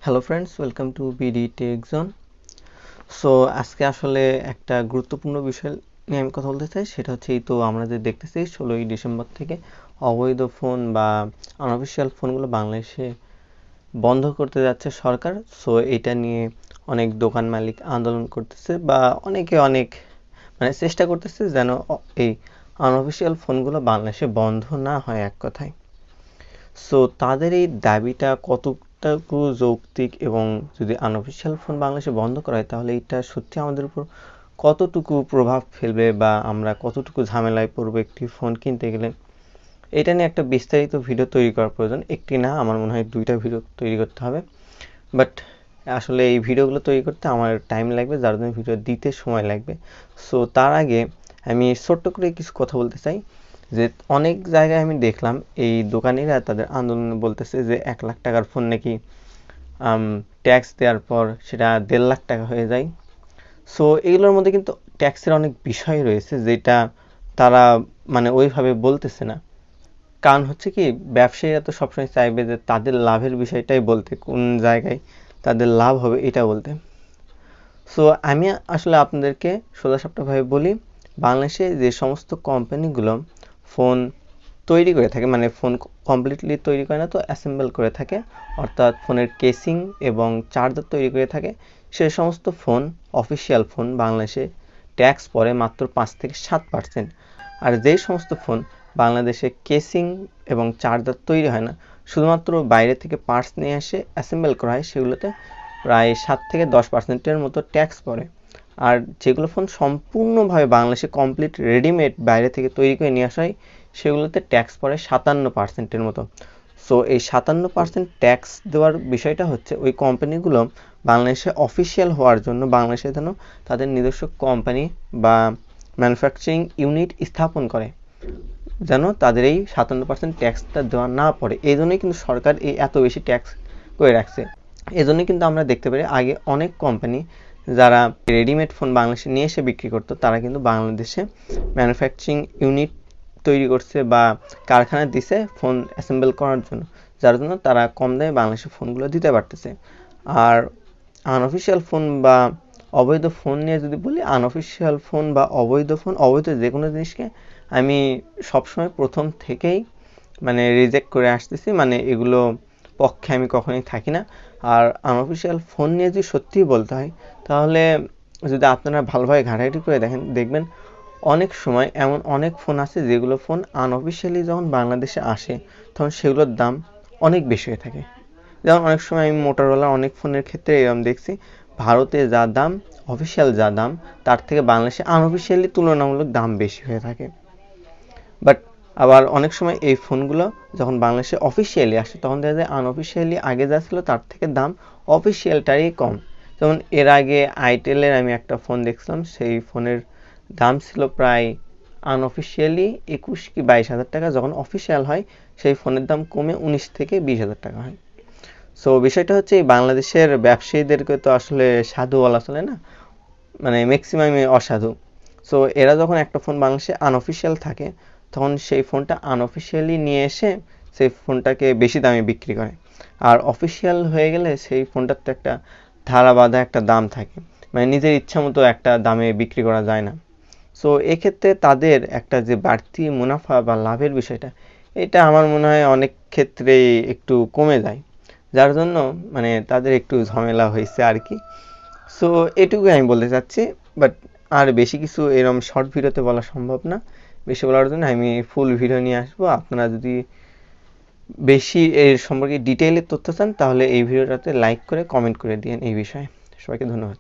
Hello friends, welcome to BD tech zone. So আজকে আসলে একটা গুরুত্বপূর্ণ বিষয় নিয়ে আমি কথা বলতে চাই। সেটা হচ্ছে এই তো আমরা যে দেখতেছি 16ই ডিসেম্বর থেকে অবৈধ ফোন বা আনঅফিসিয়াল ফোনগুলো বাংলাদেশে বন্ধ করতে যাচ্ছে সরকার। সো এটা নিয়ে অনেক দোকান মালিক আন্দোলন করতেছে বা অনেকে অনেক চেষ্টা করতেছে যেন এই আনঅফিসিয়াল ফোনগুলো বাংলাদেশে বন্ধ না হয়, এক কথায়। সো তাদের এই দাবিটা কতটুকু যৌক্তিক, এবং যদি আনঅফিসিয়াল ফোন বাংলাদেশে বন্ধ করা হয় তাহলে এটা সত্যি আমাদের উপর কতটুকু প্রভাব ফেলবে বা আমরা কতটুকু ঝামেলায় পড়বো একটি ফোন কিনতে গেলে, এটা নিয়ে একটা বিস্তারিত ভিডিও তৈরি করার প্রয়োজন। একটি না, আমার মনে হয় 2টা ভিডিও তৈরি করতে হবে। বাট আসলে এই ভিডিওগুলো তৈরি করতে আমার টাইম লাগবে, যার জন্য ভিডিও দিতে সময় লাগবে। সো তার আগে আমি ছোট্ট করে কিছু কথা বলতে চাই যে অনেক জায়গায় আমি দেখলাম এই দোকানিরা তাদের আন্দোলনে বলতেছে যে 1 লাখ টাকার ফোন নাকি ট্যাক্স দেওয়ার পর সেটা 1.5 লাখ টাকা হয়ে যায়। সো এগুলোর মধ্যে কিন্তু ট্যাক্সের অনেক বিষয় রয়েছে যেটা তারা ওইভাবে বলতেছে না। কারণ হচ্ছে কি, ব্যবসায়ীরা তো সবসময় চাইবে যে তাদের লাভের বিষয়টাই বলতে, কোন জায়গায় তাদের লাভ হবে এটা বলতে। সো আমি আসলে আপনাদেরকে সোজাসাপটাভাবে বলি, বাংলাদেশে যে সমস্ত কোম্পানিগুলো ফোন তৈরি করে থাকে, ফোন কমপ্লিটলি তৈরি করে না তো অ্যাসেম্বল করে থাকে, অর্থাৎ ফোনের কেসিং এবং চার্জার তৈরি করে থাকে, সে সমস্ত ফোন, অফিসিয়াল ফোন, বাংলাদেশে ট্যাক্স পড়ে মাত্র 5 থেকে 7%। আর যেই সমস্ত ফোন বাংলাদেশে কেসিং এবং চার্জার তৈরি হয় না, শুধুমাত্র বাইরে থেকে পার্টস নিয়ে এসে অ্যাসেম্বল করা হয়, সেগুলোতে প্রায় 7 থেকে 10%-এর মতো ট্যাক্স পড়ে। আর যেগুলো ফোন সম্পূর্ণভাবে বাংলাদেশে কমপ্লিট রেডিমেড বাইরে থেকে তৈরি করে নিয়ে আসা হয়, সেগুলোতে ট্যাক্স পড়ে 57%-এর মতো। সো এই 57% ট্যাক্স দেওয়ার বিষয়টা হচ্ছে ওই কোম্পানিগুলো বাংলাদেশে অফিসিয়াল হওয়ার জন্য বাংলাদেশে যেন তাদের নিজস্ব কোম্পানি বা ম্যানুফ্যাকচারিং ইউনিট স্থাপন করে, যেন তাদের এই 57% ট্যাক্সটা দেওয়া না পড়ে। এই জন্যই কিন্তু সরকার এই এত বেশি ট্যাক্স করে রাখছে। এই জন্যই কিন্তু আমরা দেখতে পারি আগে অনেক কোম্পানি যারা রেডিমেড ফোন বাংলাদেশে নিয়ে এসে বিক্রি করতো, তারা কিন্তু বাংলাদেশে ম্যানুফ্যাকচারিং ইউনিট তৈরি করছে বা কারখানা দিছে ফোন অ্যাসেম্বল করার জন্য, যার জন্য তারা কম দামে বাংলাদেশে ফোনগুলো দিতে পারতেছে। আর আনঅফিসিয়াল ফোন বা অবৈধ ফোন নিয়ে যদি বলি, আনঅফিসিয়াল ফোন বা অবৈধ ফোন, অবৈধ যে কোনো জিনিসকে আমি সবসময় প্রথম থেকেই রিজেক্ট করে আসতেছি, এগুলো পক্ষে আমি কখনোই থাকি না। আর আনঅফিসিয়াল ফোন নিয়ে যদি সত্যিই বলতে হয়, তাহলে যদি আপনারা ভালোভাবে ঘাটাঘাটি করে দেখবেন অনেক সময় এমন অনেক ফোন আছে যেগুলো ফোন আনঅফিসিয়ালি যখন বাংলাদেশে আসে তখন সেগুলোর দাম অনেক বেশি হয়ে থাকে। যেমন অনেক সময় আমি মোটরোলা অনেক ফোনের ক্ষেত্রে এরকম দেখছি, ভারতে যা দাম, অফিসিয়াল যা দাম, তার থেকে বাংলাদেশে আনঅফিসিয়ালি তুলনামূলক দাম বেশি হয়ে থাকে। বাট আবার অনেক সময় এই ফোনগুলো যখন বাংলাদেশে অফিসিয়ালি আসে তখন দেখা যায় আনঅফিসিয়ালি আগে যা ছিল তার থেকে দাম অফিসিয়ালটারই কম। যেমন এর আগে আইটেলের আমি একটা ফোন দেখছিলাম, সেই ফোনের দাম ছিল প্রায় আনঅফিসিয়ালি 21 কি 22 হাজার টাকা, যখন অফিসিয়াল হয় সেই ফোনের দাম কমে 19 থেকে 20 হাজার টাকা হয়। সো বিষয়টা হচ্ছে এই বাংলাদেশের ব্যবসায়ীদেরকে তো আসলে সাধু বলা চলে না, ম্যাক্সিমামই অসাধু। সো এরা যখন একটা ফোন বাংলাদেশে আনঅফিসিয়াল থাকে তখন সেই ফোনটা আনঅফিসিয়ালি নিয়ে এসে সেই ফোনটাকে বেশি দামে বিক্রি করে। আর অফিসিয়াল হয়ে গেলে সেই ফোনটার তো একটা ধারা বাঁধা একটা দাম থাকে, নিজের ইচ্ছা মতো একটা দামে বিক্রি করা যায় না। সো এক্ষেত্রে তাদের একটা যে বাড়তি মুনাফা বা লাভের বিষয়টা, এটা আমার মনে হয় অনেক ক্ষেত্রেই একটু কমে যায়, যার জন্য তাদের একটু ঝামেলা হয়েছে আর কি। সো এটুকুই আমি বলতে চাচ্ছি। বাট আর বেশি কিছু এরকম শর্ট ভিডিওতে বলা সম্ভব না। বেশি বলার জন্য আমি ফুল ভিডিও নিয়ে আসবো। আপনারা যদি বেশি এর সম্পর্কে ডিটেইলে তথ্য চান তাহলে এই ভিডিওটাতে লাইক করে কমেন্ট করে দিন এই বিষয়ে। সবাইকে ধন্যবাদ।